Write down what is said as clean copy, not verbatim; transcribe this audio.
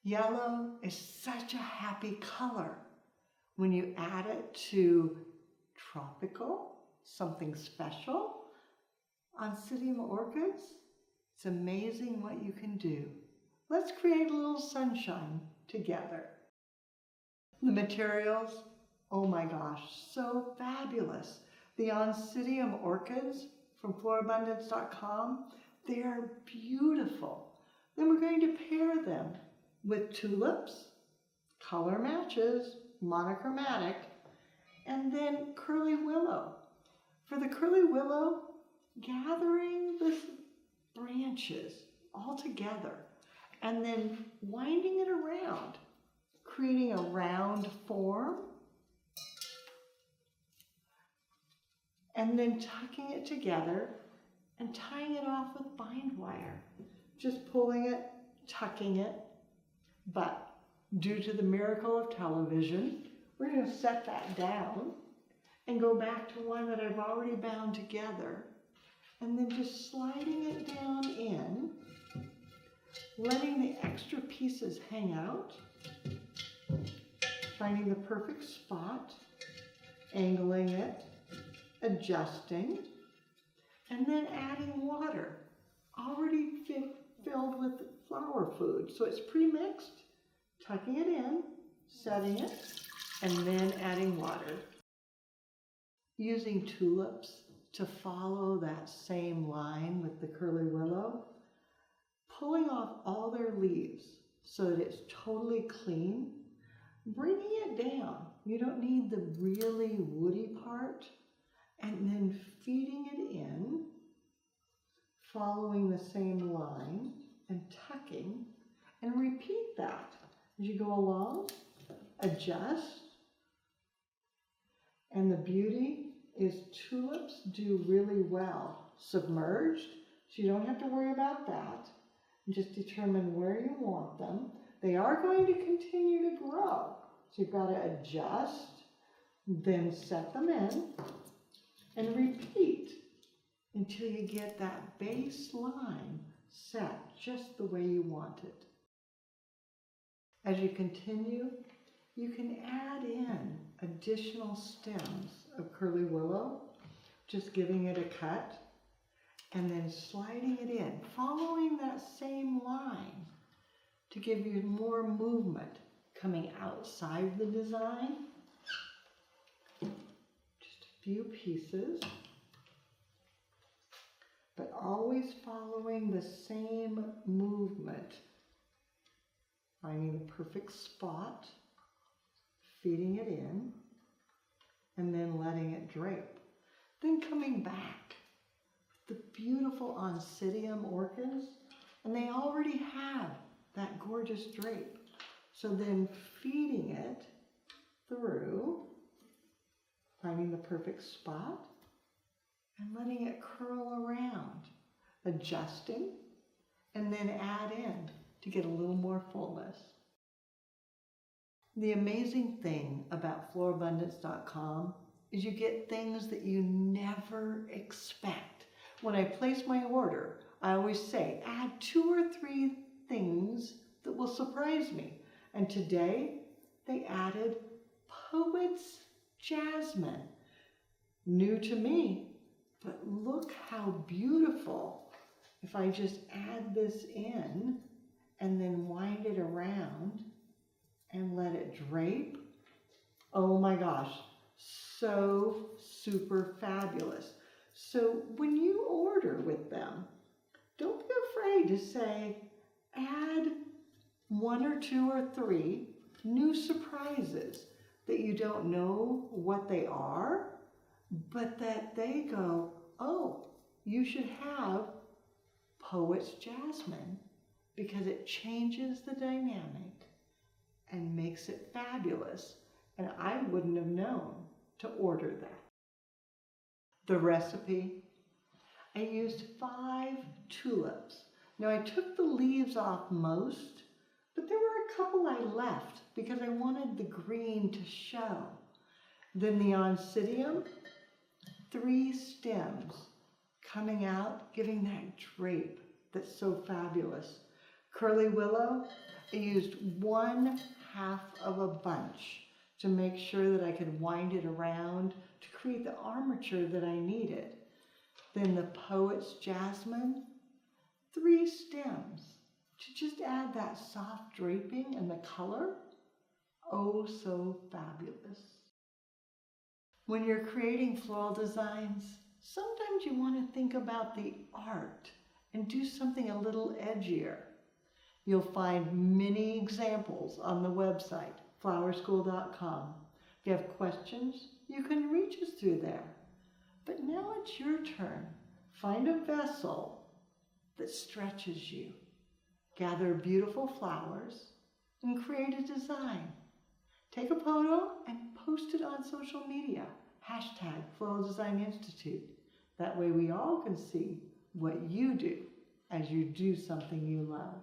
Yellow is such a happy color. When you add it to tropical, something special, oncidium orchids, it's amazing what you can do. Let's create a little sunshine together. The materials, oh my gosh, so fabulous. The oncidium orchids from florabundance.com, they're beautiful. Then we're going to pair them with tulips, color matches, monochromatic, and then curly willow. For the curly willow, gathering the branches all together and then winding it around, creating a round form, and then tucking it together and tying it off with bind wire. Just pulling it, tucking it. But due to the miracle of television, we're going to set that down and go back to one that I've already bound together, and then just sliding it down in, letting the extra pieces hang out, finding the perfect spot, angling it, adjusting, and then adding water, already filled with flower food. So it's pre-mixed, tucking it in, setting it, and then adding water. Using tulips to follow that same line with the curly willow, pulling off all their leaves so that it's totally clean, bringing it down. You don't need the really woody part, and then feeding it in, following the same line and tucking, and repeat that as you go along. Adjust. And the beauty is tulips do really well submerged, so you don't have to worry about that. Just determine where you want them. They are going to continue to grow, so you've got to adjust, then set them in, and repeat until you get that base line set just the way you want it. As you continue, you can add in additional stems of curly willow, just giving it a cut, and then sliding it in, following that same line to give you more movement coming outside the design. Just a few pieces, but always following the same movement, finding the perfect spot, feeding it in, and then letting it drape. Then coming back, the beautiful oncidium orchids, and they already have that gorgeous drape. So then feeding it through, finding the perfect spot, and letting it curl around, adjusting, and then add in to get a little more fullness. The amazing thing about florabundance.com is you get things that you never expect. When I place my order, I always say, add 2 or 3 things that will surprise me. And today, they added poet's jasmine. New to me, but look how beautiful. If I just add this in and then wind it around and let it drape, oh my gosh, so super fabulous. So when you order with them, don't be afraid to say, add 1 or 2 or 3 new surprises that you don't know what they are, but that they go, oh, you should have poet's jasmine, because it changes the dynamic and makes it fabulous. And I wouldn't have known to order that. The recipe, I used 5 tulips. Now I took the leaves off most, but there were a couple I left because I wanted the green to show. Then the oncidium, 3 stems coming out, giving that drape that's so fabulous. Curly willow, I used 1/2 of a bunch to make sure that I could wind it around to create the armature that I needed. Then the poet's jasmine, 3 stems to just add that soft draping and the color. Oh, so fabulous. When you're creating floral designs, sometimes you want to think about the art and do something a little edgier. You'll find many examples on the website, flowerschool.com. If you have questions, you can reach us through there. But now it's your turn. Find a vessel that stretches you. Gather beautiful flowers and create a design. Take a photo and post it on social media. #Floral Design Institute. That way we all can see what you do as you do something you love.